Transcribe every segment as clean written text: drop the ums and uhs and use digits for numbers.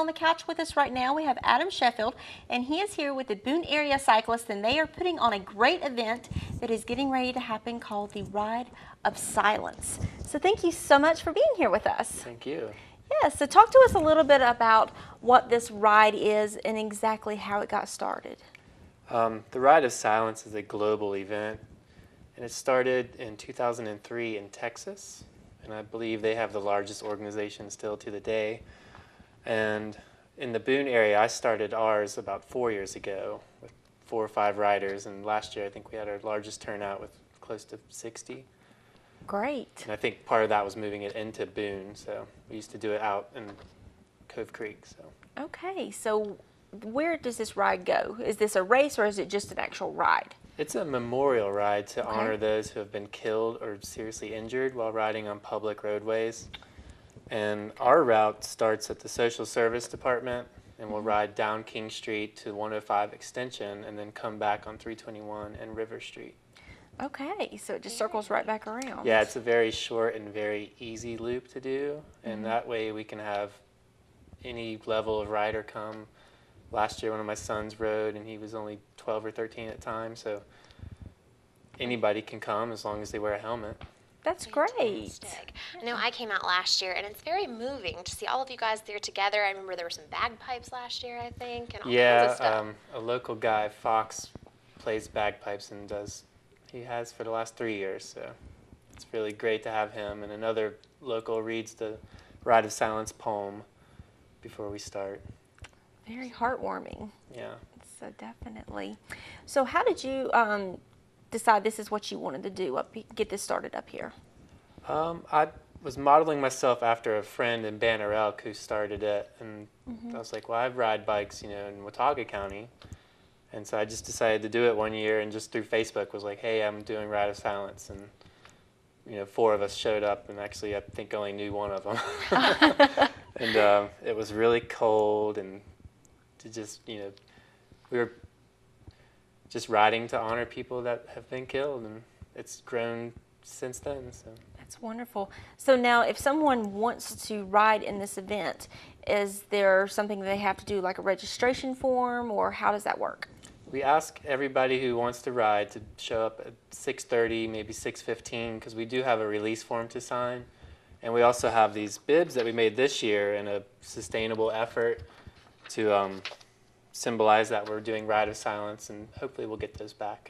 on the couch with us right now, we have Adam Sheffield, and he is here with the Boone Area Cyclists, and they are putting on a great event that is getting ready to happen called the Ride of Silence. So thank you so much for being here with us. Thank you. Yes, so talk to us a little bit about what this ride is and exactly how it got started. The Ride of Silence is a global event, and it started in 2003 in Texas, and I believe they have the largest organization still to the day. And in the Boone area, I started ours about 4 years ago with 4 or 5 riders, and last year I think we had our largest turnout with close to 60. Great. And I think part of that was moving it into Boone, so we used to do it out in Cove Creek. So. Okay, so where does this ride go? Is this a race or is it just an actual ride? It's a memorial ride to honor those who have been killed or seriously injured while riding on public roadways. And our route starts at the Social Service Department, and we'll ride down King Street to 105 Extension and then come back on 321 and River Street. Okay, so it just circles right back around. Yeah, it's a very short and very easy loop to do, and that way we can have any level of rider come. Last year one of my sons rode, and he was only 12 or 13 at the time, so anybody can come as long as they wear a helmet. That's great. Fantastic. I know I came out last year, and it's very moving to see all of you guys there together. I remember there were some bagpipes last year, I think, and all kinds of stuff. A local guy, Fox, plays bagpipes and he has for the last 3 years, so it's really great to have him. And another local reads the Ride of Silence poem before we start. Very heartwarming. Yeah. So definitely. So how did you decide this is what you wanted to do, get this started up here? I was modeling myself after a friend in Banner Elk who started it, and I was like, well, I ride bikes, in Watauga County. And so I just decided to do it one year, and just through Facebook was like, hey, I'm doing Ride of Silence. And 4 of us showed up, and actually I think I only knew one of them. And it was really cold, and to just, we were just riding to honor people that have been killed, and it's grown since then. So. That's wonderful. So now if someone wants to ride in this event, is there something they have to do, like a registration form, or how does that work? We ask everybody who wants to ride to show up at 6:30, maybe 6:15, because we do have a release form to sign. And we also have these bibs that we made this year in a sustainable effort to symbolize that we're doing Ride of Silence, and hopefully we'll get those back.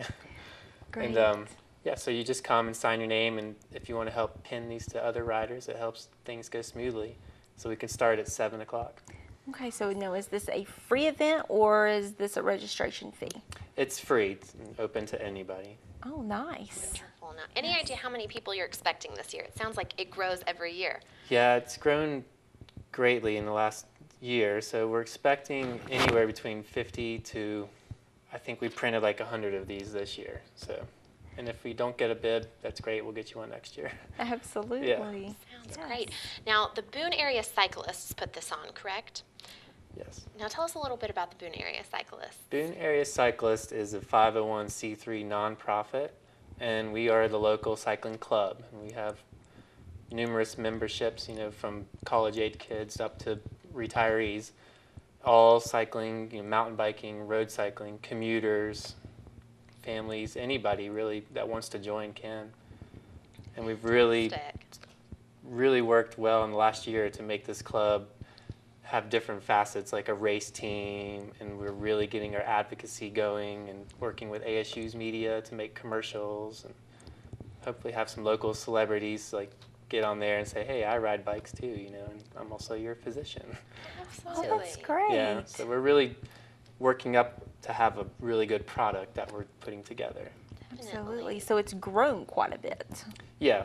Great. And yeah, so you just come and sign your name, and if you want to help pin these to other riders, it helps things go smoothly. So we can start at 7 o'clock. Okay, so now is this a free event or is this a registration fee? It's free, it's open to anybody. Oh, nice. Wonderful. Now, any idea how many people you're expecting this year? It sounds like it grows every year. Yeah, it's grown greatly in the last year, so we're expecting anywhere between 50 to, I think we printed like 100 of these this year. So, and if we don't get a bib, that's great, we'll get you one next year. Absolutely. Yeah. Sounds great. Now, the Boone Area Cyclists put this on, correct? Yes. Now, tell us a little bit about the Boone Area Cyclists. Boone Area Cyclist is a 501c3 nonprofit, and we are the local cycling club. And we have numerous memberships, from college-age kids up to retirees, all cycling, mountain biking, road cycling, commuters, families, anybody really that wants to join can. And we've really worked well in the last year to make this club have different facets, like a race team, and we're really getting our advocacy going and working with ASU's media to make commercials, and hopefully have some local celebrities like get on there and say, hey, I ride bikes too, and I'm also your physician. Absolutely. Oh, that's great. Yeah, so we're really working up to have a really good product that we're putting together. Absolutely. So it's grown quite a bit. Yeah.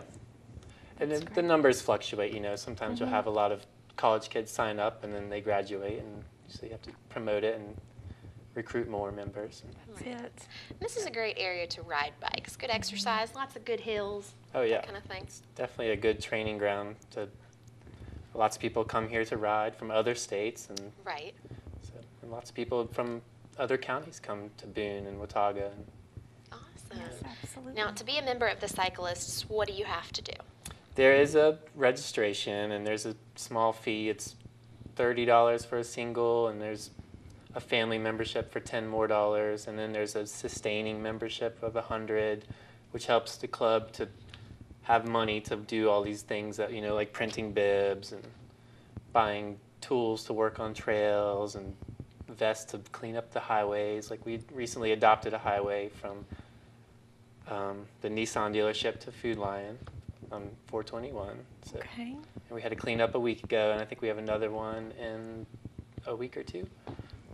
And the numbers fluctuate, sometimes you'll have a lot of college kids sign up and then they graduate, and so you have to promote it and recruit more members. That's it. This is a great area to ride bikes. Good exercise, lots of good hills, Oh yeah, that kind of thing. it's definitely a good training ground. Lots of people come here to ride from other states, and, Right. and lots of people from other counties come to Boone and Watauga. Awesome. Yes, absolutely. Now, to be a member of the Cyclists, what do you have to do? There is a registration and there's a small fee. It's $30 for a single, and there's a family membership for $10 more, and then there's a sustaining membership of $100, which helps the club to have money to do all these things that, you know, like printing bibs and buying tools to work on trails and vests to clean up the highways. Like, we recently adopted a highway from the Nissan dealership to Food Lion on 421. So, Okay. and we had to clean up a week ago, and I think we have another one in a week or two.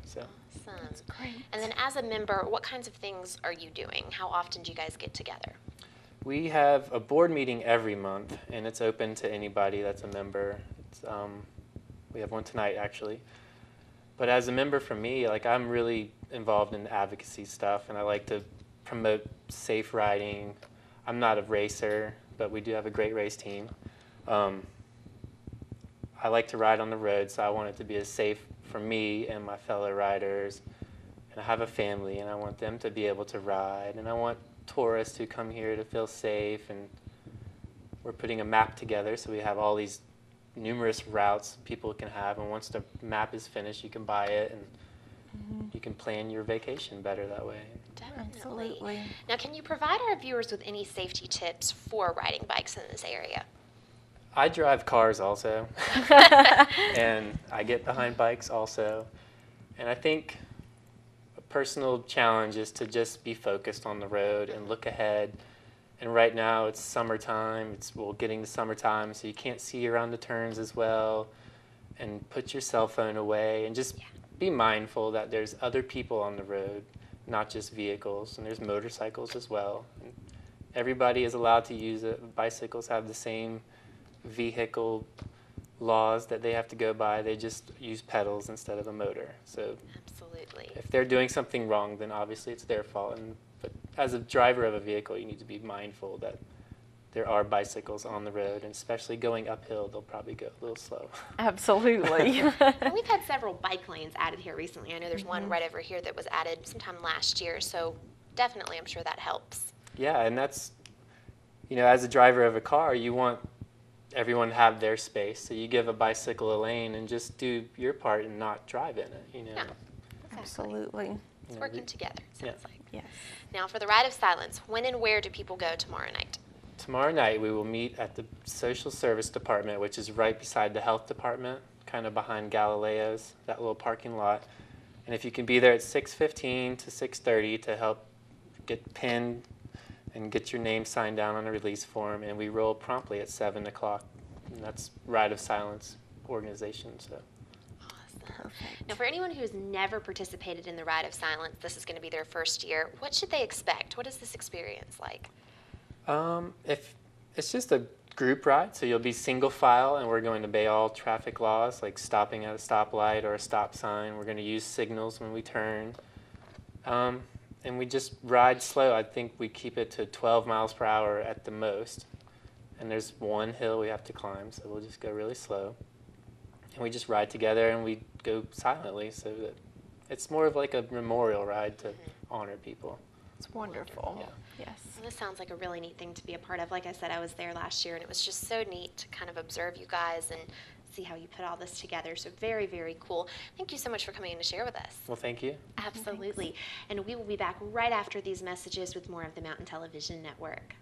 So. Awesome. Great. And then as a member, what kinds of things are you doing? How often do you guys get together? We have a board meeting every month, and it's open to anybody that's a member. It's, we have one tonight, actually. But as a member for me, like, I'm really involved in advocacy stuff, and I like to promote safe riding. I'm not a racer, but we do have a great race team. I like to ride on the road, so I want it to be as safe for me and my fellow riders. And I have a family, and I want them to be able to ride, and I want tourists who come here to feel safe. And we're putting a map together, so we have all these numerous routes people can have, and once the map is finished, you can buy it, and you can plan your vacation better that way. Definitely. Absolutely. Now, can you provide our viewers with any safety tips for riding bikes in this area? I drive cars also, and I get behind bikes also, and I think a personal challenge is to just be focused on the road and look ahead. And right now it's summertime, getting to summertime, so you can't see around the turns as well. And put your cell phone away, and just be mindful that there's other people on the road, not just vehicles, and there's motorcycles as well. And everybody is allowed to use it. Bicycles have the same vehicle laws that they have to go by. They just use pedals instead of a motor. So Absolutely. if they're doing something wrong, then obviously it's their fault. But as a driver of a vehicle, you need to be mindful that there are bicycles on the road, and especially going uphill, they'll probably go a little slow. Absolutely. And we've had several bike lanes added here recently. I know there's one right over here that was added sometime last year, so definitely I'm sure that helps. Yeah, and that's, you know, as a driver of a car, you want everyone to have their space. So you give a bicycle a lane and just do your part and not drive in it, you know. Yeah, exactly. Absolutely. It's working together, sounds like. Yes. Now, for the Ride of Silence, when and where do people go tomorrow night? Tomorrow night we will meet at the Social Service Department, which is right beside the Health Department, kind of behind Galileo's, that little parking lot. And if you can be there at 6:15 to 6:30 to help get pinned and get your name signed down on a release form, and we roll promptly at 7 o'clock. And that's Ride of Silence organization. So. Perfect. Now, for anyone who's never participated in the Ride of Silence, this is going to be their first year. What should they expect? What is this experience like? If it's just a group ride, so you'll be single file, and we're going to obey all traffic laws, like stopping at a stoplight or a stop sign. We're going to use signals when we turn. And we just ride slow. I think we keep it to 12 miles per hour at the most. And there's one hill we have to climb, so we'll just go really slow. And we just ride together, and we go silently, so that it's more of like a memorial ride to honor people. It's wonderful. Yeah. Yes. Well, this sounds like a really neat thing to be a part of. Like I said, I was there last year, and it was just so neat to kind of observe you guys and see how you put all this together. So very, very cool. Thank you so much for coming in to share with us. Well, thank you. Absolutely. And we will be back right after these messages with more of the Mountain Television Network.